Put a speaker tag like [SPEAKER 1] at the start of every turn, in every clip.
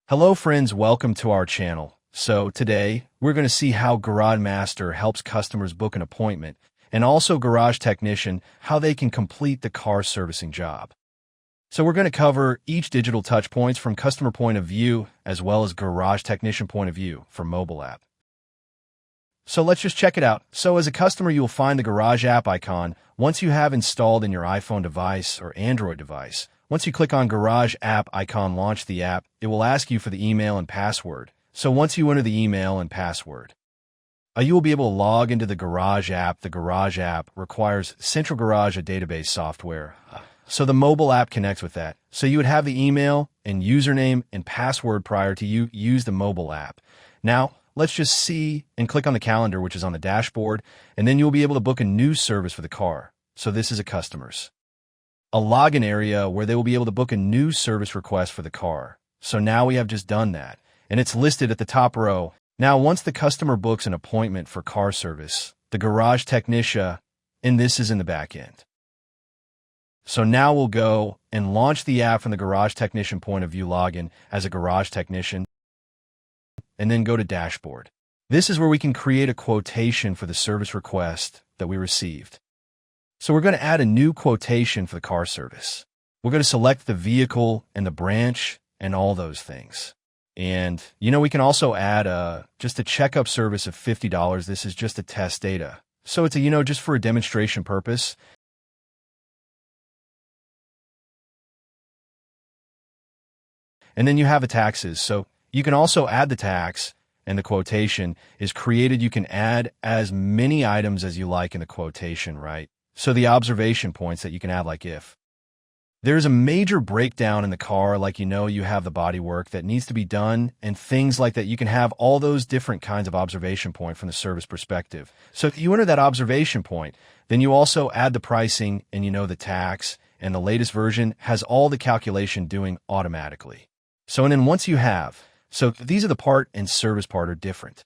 [SPEAKER 1] Hello friends, welcome to our channel. So today, we're going to see how GarageMaster helps customers book an appointment, and also Garage Technician, how they can complete the car servicing job. So we're going to cover each digital touch points from customer point of view, as well as Garage Technician point of view for mobile app. So let's just check it out. So as a customer, you'll find the Garage app icon once you have installed in your iPhone device or Android device. Once you click on Garage app icon, launch the app, it will ask you for the email and password. So once you enter the email and password, you will be able to log into the Garage app. The Garage app requires Central Garage, a database software. So the mobile app connects with that. So you would have the email and username and password prior to you use the mobile app. Now, let's just see and click on the calendar, which is on the dashboard, and then you'll be able to book a new service for the car. So this is a customer's login area where they will be able to book a new service request for the car. So now we have just done that, and it's listed at the top row. Now, once the customer books an appointment for car service, the Garage Technician, and this is in the back end. So now we'll go and launch the app from the Garage Technician point of view, login as a Garage Technician, and then go to dashboard. This is where we can create a quotation for the service request that we received. So we're going to add a new quotation for the car service. We're going to select the vehicle and the branch and all those things. And, we can also add just a checkup service of $50. This is just a test data. So it's just for a demonstration purpose. And then you have the taxes. So you can also add the tax, and the quotation is created. You can add as many items as you like in the quotation, right? So the observation points that you can add, like if there's a major breakdown in the car, like you have the body work that needs to be done and things like that, you can have all those different kinds of observation point from the service perspective. So if you enter that observation point, then you also add the pricing and the tax, and the latest version has all the calculation doing automatically. So, and then once you have, so these are the part and service part are different.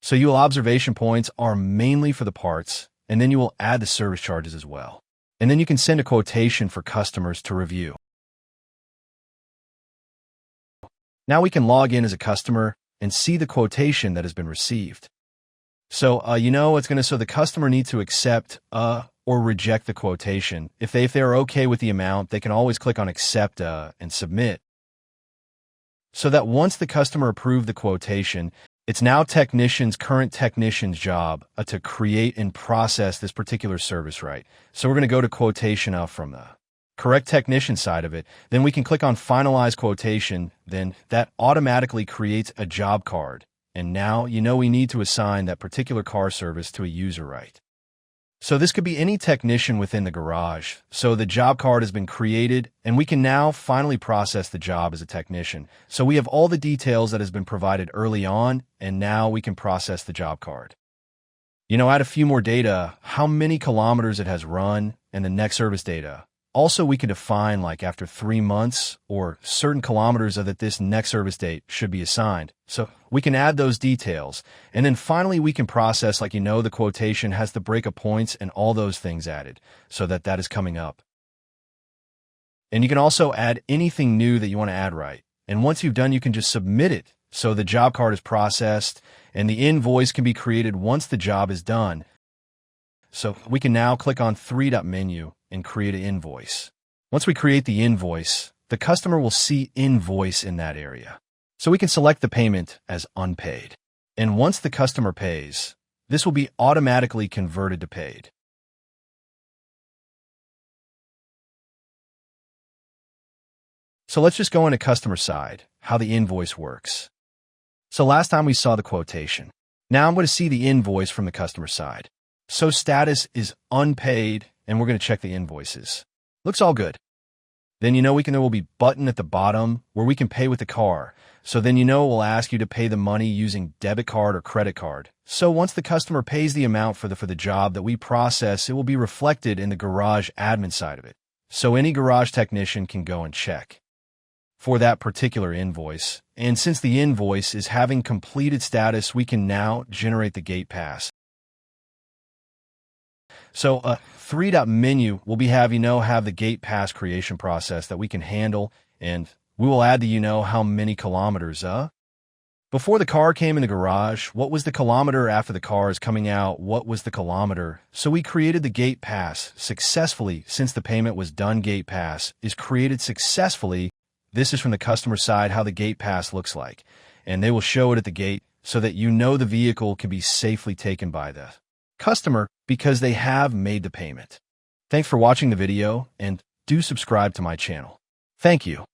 [SPEAKER 1] So your observation points are mainly for the parts, and then you will add the service charges as well. And then you can send a quotation for customers to review. Now we can log in as a customer and see the quotation that has been received. So, it's going to, so the customer needs to accept or reject the quotation. If they're okay with the amount, they can always click on accept and submit. So that once the customer approved the quotation, it's now current technician's job to create and process this particular service, right? So we're going to go to quotation from the correct technician side of it. Then we can click on finalize quotation. Then that automatically creates a job card. And now, we need to assign that particular car service to a user, right? So this could be any technician within the garage. So the job card has been created, and we can now finally process the job as a technician. So we have all the details that has been provided early on, and now we can process the job card. Add a few more data, how many kilometers it has run, and the next service data. Also, we can define like after 3 months or certain kilometers that this next service date should be assigned. So we can add those details. And then finally, we can process the quotation has the breakup points and all those things added so that is coming up. And you can also add anything new that you want to add, right? And once you've done, you can just submit it. So the job card is processed and the invoice can be created once the job is done. So we can now click on three-dot menu and create an invoice. Once we create the invoice, the customer will see invoice in that area. So we can select the payment as unpaid. And once the customer pays, this will be automatically converted to paid. So let's just go into customer side, how the invoice works. So last time we saw the quotation. Now I'm going to see the invoice from the customer side. So status is unpaid, and we're going to check the invoices. Looks all good. Then there will be button at the bottom where we can pay with the car. So then it will ask you to pay the money using debit card or credit card. So once the customer pays the amount for the job that we process, it will be reflected in the garage admin side of it. So any garage technician can go and check for that particular invoice. And since the invoice is having completed status, we can now generate the gate pass. So a three-dot menu will have the gate pass creation process that we can handle, and We will add the how many kilometers, Before the car came in the garage, what was the kilometer? After the car is coming out, what was the kilometer? So we created the gate pass successfully. Since the payment was done, gate pass is created successfully. This is from the customer side how the gate pass looks like. And they will show it at the gate so that the vehicle can be safely taken by the customer because they have made the payment. Thanks for watching the video and do subscribe to my channel. Thank you.